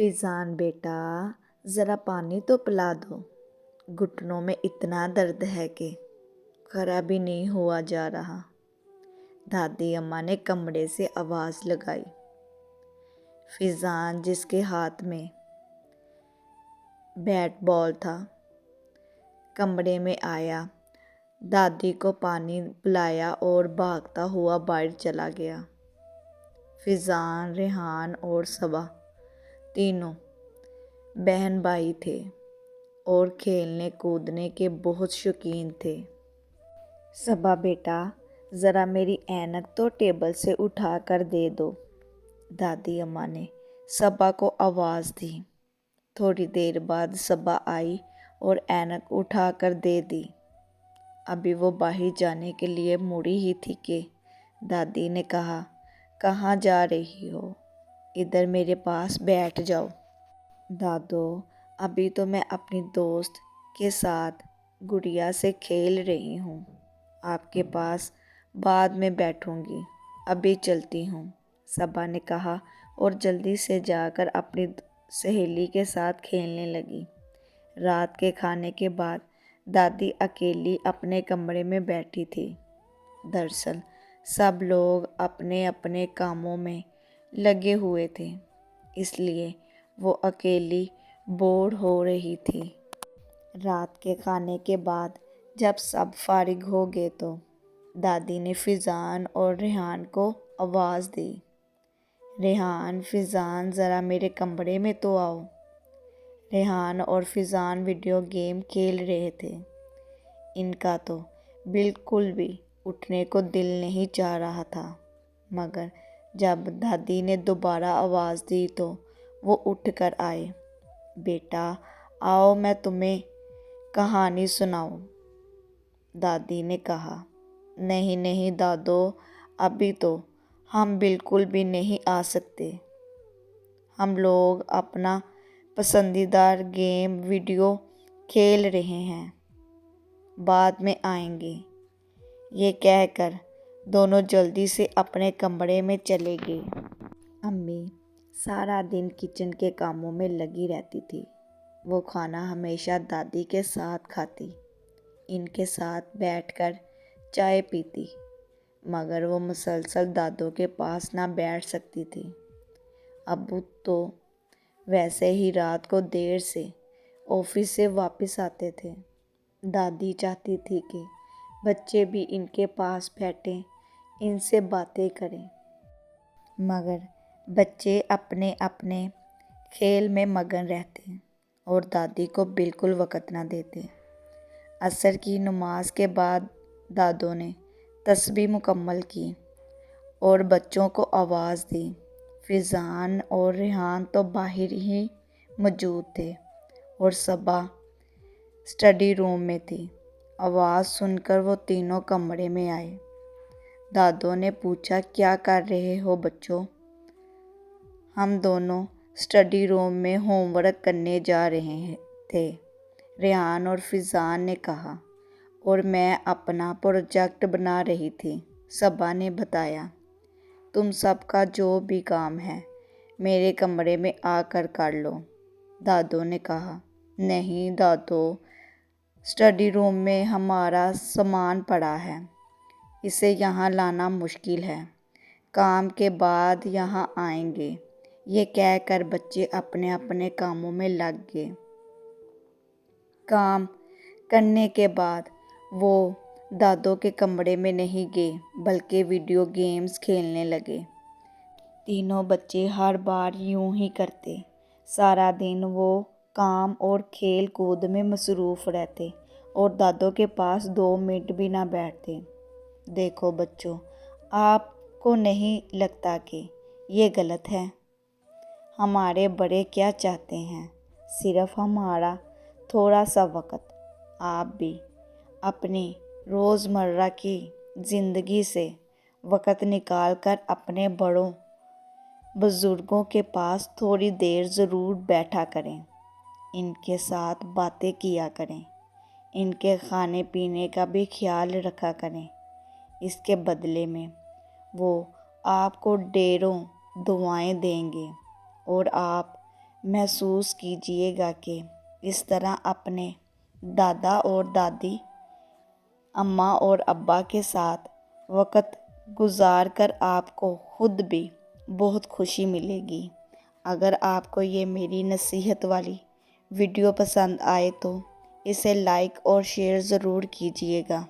فیضان بیٹا ذرا پانی تو پلا دو، گھٹنوں میں اتنا درد ہے کہ کھڑا بھی نہیں ہوا جا رہا۔ دادی اماں نے کمرے سے آواز لگائی۔ فیضان جس کے ہاتھ میں بیٹ بال تھا کمرے میں آیا، دادی کو پانی پلایا اور بھاگتا ہوا باہر چلا گیا۔ فیضان، ریحان اور صبا تینوں بہن بھائی تھے اور کھیلنے کودنے کے بہت شوقین تھے۔ صبا بیٹا ذرا میری اینک تو ٹیبل سے اٹھا کر دے دو، دادی اماں نے صبا کو آواز دی۔ تھوڑی دیر بعد صبا آئی اور اینک اٹھا کر دے دی۔ ابھی وہ باہر جانے کے لیے مڑی ہی تھی کہ دادی نے کہا، کہاں جا رہی ہو؟ ادھر میرے پاس بیٹھ جاؤ۔ دادو، ابھی تو میں اپنی دوست کے ساتھ گڑیا سے کھیل رہی ہوں، آپ کے پاس بعد میں بیٹھوں گی، ابھی چلتی ہوں، صبا نے کہا اور جلدی سے جا کر اپنی سہیلی کے ساتھ کھیلنے لگی۔ رات کے کھانے کے بعد دادی اکیلی اپنے کمرے میں بیٹھی تھی۔ دراصل سب لوگ اپنے اپنے کاموں میں لگے ہوئے تھے، اس لیے وہ اکیلی بور ہو رہی تھی۔ رات کے کھانے کے بعد جب سب فارغ ہو گئے تو دادی نے فیضان اور ریحان کو آواز دی۔ ریحان، فیضان ذرا میرے کمرے میں تو آؤ۔ ریحان اور فیضان ویڈیو گیم کھیل رہے تھے۔ ان کا تو بالکل بھی اٹھنے کو دل نہیں چاہ رہا تھا، مگر جب دادی نے دوبارہ آواز دی تو وہ اٹھ کر آئے۔ بیٹا آؤ میں تمہیں کہانی سناؤں، دادی نے کہا۔ نہیں نہیں دادو، ابھی تو ہم بالکل بھی نہیں آ سکتے، ہم لوگ اپنا پسندیدہ گیم ویڈیو کھیل رہے ہیں، بعد میں آئیں گے۔ یہ کہہ کر دونوں جلدی سے اپنے کمرے میں چلے گئے۔ امی سارا دن کچن کے کاموں میں لگی رہتی تھی۔ وہ کھانا ہمیشہ دادی کے ساتھ کھاتی، ان کے ساتھ بیٹھ کر چائے پیتی، مگر وہ مسلسل دادو کے پاس نہ بیٹھ سکتی تھی۔ ابو تو ویسے ہی رات کو دیر سے آفس سے واپس آتے تھے۔ دادی چاہتی تھی کہ بچے بھی ان کے پاس بیٹھیں، ان سے باتیں کریں، مگر بچے اپنے اپنے کھیل میں مگن رہتے اور دادی کو بالکل وقت نہ دیتے۔ عصر کی نماز کے بعد دادو نے تسبیح مکمل کی اور بچوں کو آواز دی۔ فیضان اور ریحان تو باہر ہی موجود تھے اور صبا اسٹڈی روم میں تھی۔ آواز سن کر وہ تینوں کمرے میں آئے۔ دادو نے پوچھا، کیا کر رہے ہو بچوں؟ ہم دونوں اسٹڈی روم میں ہوم ورک کرنے جا رہے تھے، ریحان اور فیضان نے کہا، اور میں اپنا پروجیکٹ بنا رہی تھی، صبا نے بتایا۔ تم سب کا جو بھی کام ہے میرے کمرے میں آ کر لو، دادو نے کہا۔ نہیں دادو، اسٹڈی روم میں ہمارا سامان پڑا ہے، اسے یہاں لانا مشکل ہے، کام کے بعد یہاں آئیں گے، یہ کہہ کر بچے اپنے اپنے کاموں میں لگ گئے۔ کام کرنے کے بعد وہ دادو کے کمرے میں نہیں گئے بلکہ ویڈیو گیمز کھیلنے لگے۔ تینوں بچے ہر بار یوں ہی کرتے، سارا دن وہ کام اور کھیل کود میں مصروف رہتے اور دادو کے پاس 2 منٹ بھی نہ بیٹھتے۔ دیکھو بچوں، آپ کو نہیں لگتا کہ یہ غلط ہے؟ ہمارے بڑے کیا چاہتے ہیں؟ صرف ہمارا تھوڑا سا وقت۔ آپ بھی اپنی روزمرہ کی زندگی سے وقت نکال کر اپنے بڑوں بزرگوں کے پاس تھوڑی دیر ضرور بیٹھا کریں، ان کے ساتھ باتیں کیا کریں، ان کے کھانے پینے کا بھی خیال رکھا کریں۔ اس کے بدلے میں وہ آپ کو ڈھیروں دعائیں دیں گے اور آپ محسوس کیجیے گا کہ اس طرح اپنے دادا اور دادی، اماں اور ابا کے ساتھ وقت گزار کر آپ کو خود بھی بہت خوشی ملے گی۔ اگر آپ کو یہ میری نصیحت والی ویڈیو پسند آئے تو اسے لائک اور شیئر ضرور کیجیے گا۔